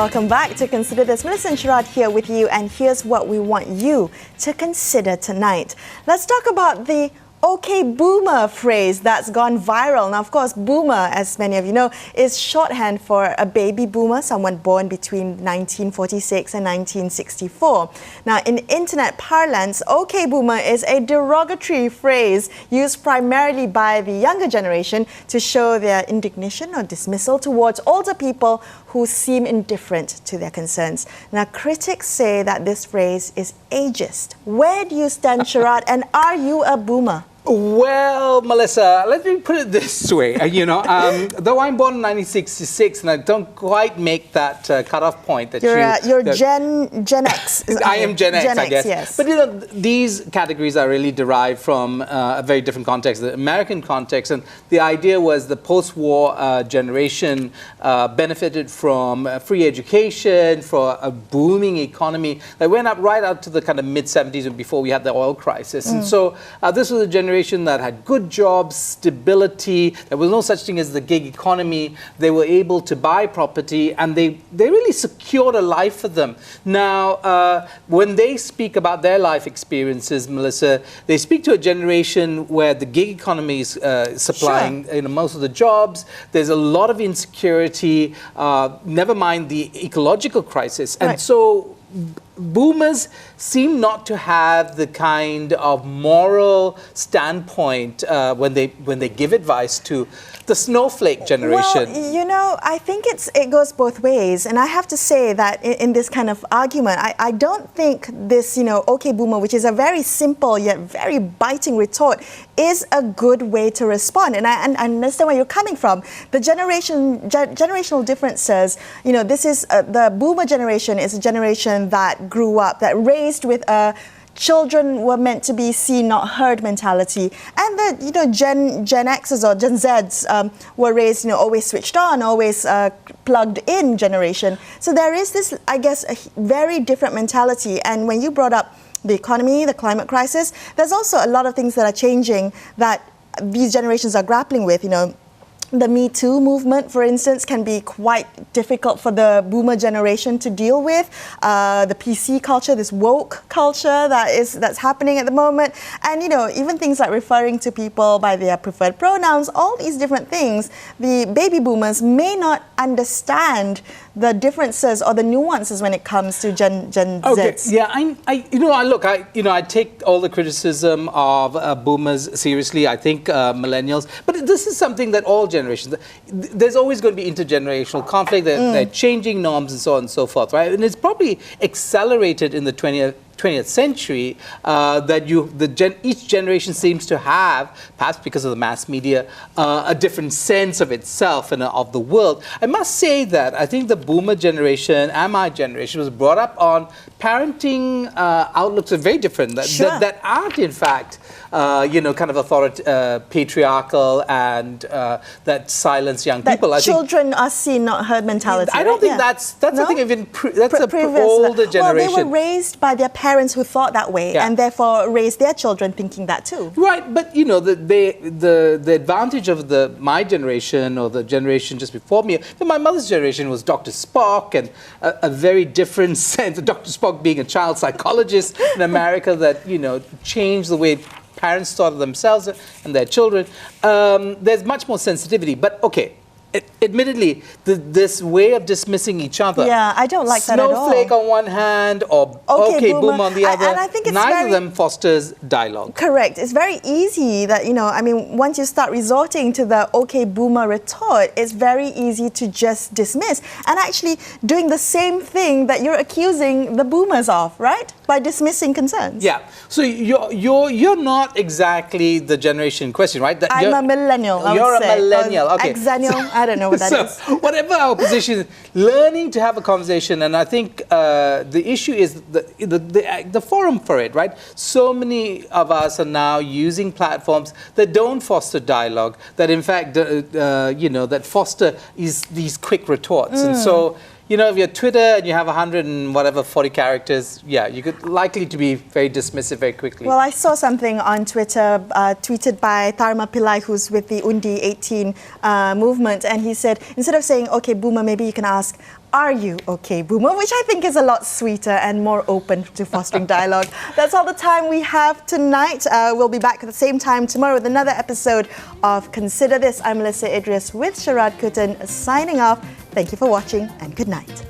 Welcome back to Consider This. Melisa and Sharaad here with you, and here's what we want you to consider tonight. Let's talk about the "Okay, boomer" phrase that's gone viral. Now, of course, boomer, as many of you know, is shorthand for a baby boomer, someone born between 1946 and 1964. Now, in internet parlance, "Okay, boomer" is a derogatory phrase used primarily by the younger generation to show their indignation or dismissal towards older people who seem indifferent to their concerns. Now, critics say that this phrase is ageist. Where do you stand, Sharaad, and are you a boomer? Well, Melisa, let me put it this way. Though I'm born in 1966 and I don't quite make that cutoff point that you're Gen X. I am Gen X, I guess. Yes. But these categories are really derived from a very different context, the American context. And the idea was the post-war generation benefited from free education, for a booming economy that went up right up to the kind of mid-70s before we had the oil crisis. And so this was a generation that had good jobs, stability. There was no such thing as the gig economy. They were able to buy property, and they really secured a life for them. Now, when they speak about their life experiences, Melisa, they speak to a generation where the gig economy is supplying most of the jobs. There's a lot of insecurity, never mind the ecological crisis. And so boomers seem not to have the kind of moral standpoint when they give advice to the snowflake generation. Well, I think it goes both ways, and I have to say that in this kind of argument, I don't think this, "Okay, boomer," which is a very simple yet very biting retort, is a good way to respond. And I understand where you're coming from. The generational differences, this is the boomer generation is a generation that grew up, that raised with a children were meant to be seen, not heard mentality. And the Gen X's or Gen Z's were raised, always switched on, always plugged in generation. So there is this, I guess, a very different mentality. And when you brought up the economy, the climate crisis, there's also a lot of things that are changing that these generations are grappling with, The Me Too movement, for instance, can be quite difficult for the boomer generation to deal with. The PC culture, this woke culture that's happening at the moment. And, even things like referring to people by their preferred pronouns, all these different things, the baby boomers may not understand the differences or the nuances when it comes to Gen Zs. Yeah, I take all the criticism of boomers seriously. I think millennials, but this is something that all generations, there's always going to be intergenerational conflict. They're changing norms and so on and so forth, right? And it's probably accelerated in the 20th century that each generation seems to have, perhaps because of the mass media, a different sense of itself and of the world. I must say that I think the boomer generation and my generation was brought up on parenting outlooks are very different, that aren't in fact kind of patriarchal and that silence young people. I children are seen, not heard mentality. I don't think that's something even that's an older generation. Well, they were raised by their parents who thought that way, and therefore raised their children thinking that too. Right, but the advantage of my generation or the generation just before me, my mother's generation was Dr. Spock, and a very different sense. Dr. Spock being a child psychologist in America that changed the way parents thought of themselves and their children. There's much more sensitivity, but okay. Admittedly, this way of dismissing each other. Yeah, I don't like that at all. Snowflake on one hand or okay boom on the other. And I think it's neither of them fosters dialogue. Correct. It's very easy that, once you start resorting to the okay boomer retort, it's very easy to just dismiss. And actually doing the same thing that you're accusing the boomers of, right? By dismissing concerns. Yeah. So you're not exactly the generation in question, right? I'm a millennial, I would say. You're a millennial, okay. Exennial. I don't know what that is. Whatever our position, learning to have a conversation, and I think the issue is the forum for it, right? So many of us are now using platforms that don't foster dialogue, that in fact, that foster these quick retorts. And so, you know, if you're Twitter and you have 100 and whatever 40 characters, yeah, you could likely to be very dismissive very quickly. Well, I saw something on Twitter tweeted by Tharma Pillai, who's with the Undi 18 movement, and he said, instead of saying, okay, boomer, maybe you can ask, are you okay, boomer? Which I think is a lot sweeter and more open to fostering dialogue. That's all the time we have tonight. We'll be back at the same time tomorrow with another episode of Consider This. I'm Melisa Idris with Sharaad Kuttan signing off. Thank you for watching and good night.